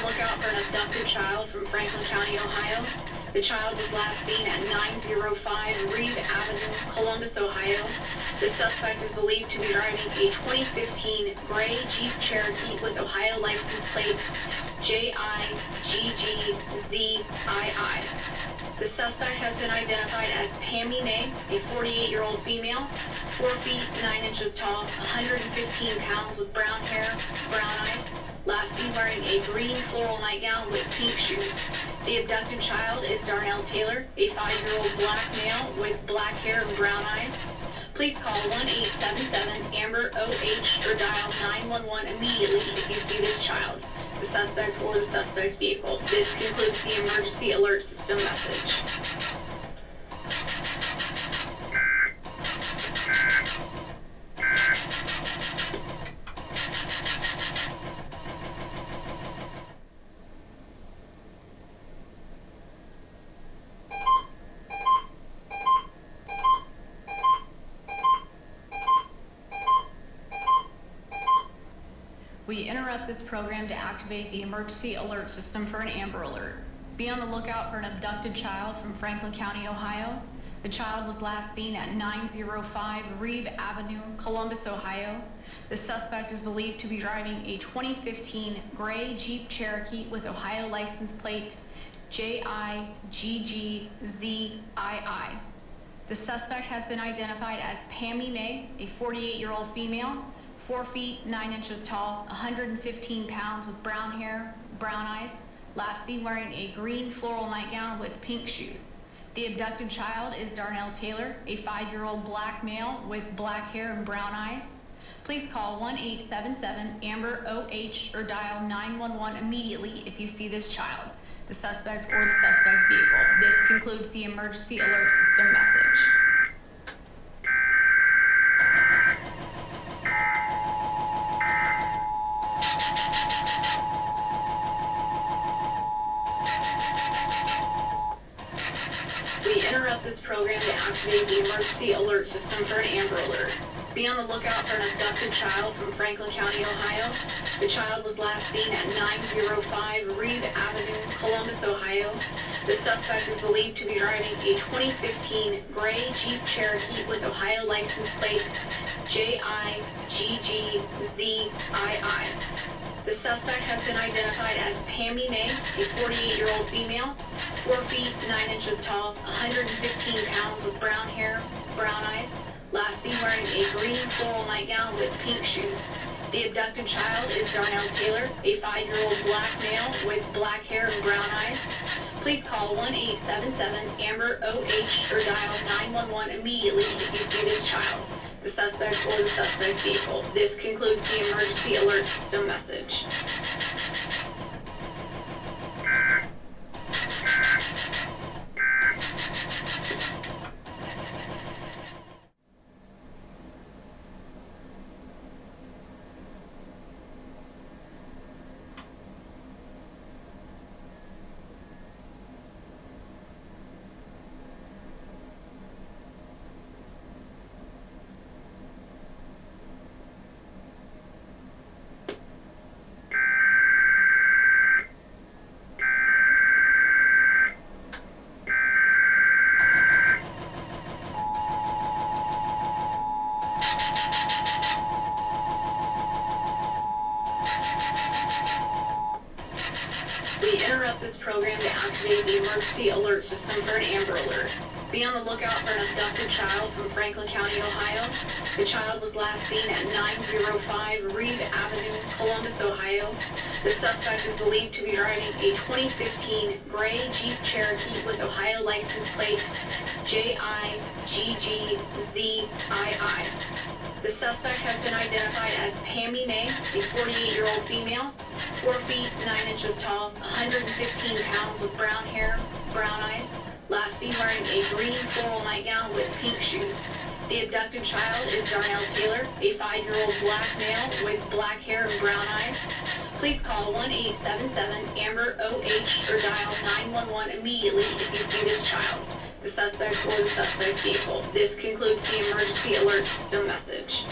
the lookout for an abducted child from Franklin County, Ohio. The child was last seen at 905 Reed Avenue, Columbus, Ohio. The suspect is believed to be driving a 2015 gray Jeep Cherokee with Ohio license plate JIGGZII. The suspect has been identified as Pammy May, a 48-year-old female, 4 feet 9 inches tall, 115 pounds, with brown hair, brown eyes, last seen wearing a green floral nightgown with pink shoes. The abducted child is Darnell Taylor, a 5-year-old black male with black hair and brown eyes. Please call 1-877-AMBER-OH or dial 911 immediately if you see this child, the suspect, or the suspect's vehicle. This concludes the emergency alert system message. We interrupt this program to activate the emergency alert system for an Amber Alert. Be on the lookout for an abducted child from Franklin County, Ohio. The child was last seen at 905 Reed Avenue, Columbus, Ohio. The suspect is believed to be driving a 2015 gray Jeep Cherokee with Ohio license plate JIGGZII. The suspect has been identified as Pammy May, a 48-year-old female, 4 feet 9 inches tall, 115 pounds, with brown hair, brown eyes, last seen wearing a green floral nightgown with pink shoes. The abducted child is Darnell Taylor, a 5-year-old black male with black hair and brown eyes. Please call 1-877-AMBER-OH or dial 911 immediately if you see this child, the suspect, or the suspect's vehicle. This concludes the emergency alert system message. We interrupt this program to activate the emergency alert system for an Amber Alert. Be on the lookout for an abducted child from Franklin County, Ohio. The child was last seen at 905 Reed Avenue, Columbus, Ohio. The suspect is believed to be driving a 2015 gray Jeep Cherokee with Ohio license plate JIGGZII. The suspect has been identified as Pammy May, a 48-year-old female, 4 feet 9 inches tall, 115 pounds, with brown hair, brown eyes, last seen wearing a green floral nightgown with pink shoes. The abducted child is Darnell Taylor, a 5-year-old black male with black hair and brown eyes. Please call 1-877-AMBER-OH or dial 911 immediately if you see this child, the suspect, or the suspect's vehicle. This concludes the emergency alert system message. We interrupt this program to activate the emergency alert system for an Amber Alert. Be on the lookout for an abducted child from Franklin County, Ohio. The child was last seen at 905 Reed Avenue, Columbus, Ohio. The suspect is believed to be driving a 2015 gray Jeep Cherokee with Ohio license plate JIGGZII. The suspect has been identified as Pammy May, a 48-year-old female, 4 feet 9 inches tall, 115 pounds, with brown hair, brown eyes, last seen wearing a green floral nightgown with pink shoes. The abducted child is Darnell Taylor, a 5-year-old black male with black hair and brown eyes. Please call 1-877-AMBER-OH or dial 911 immediately if you see this child, the suspect, or the suspect's vehicle. This concludes the emergency alert system message.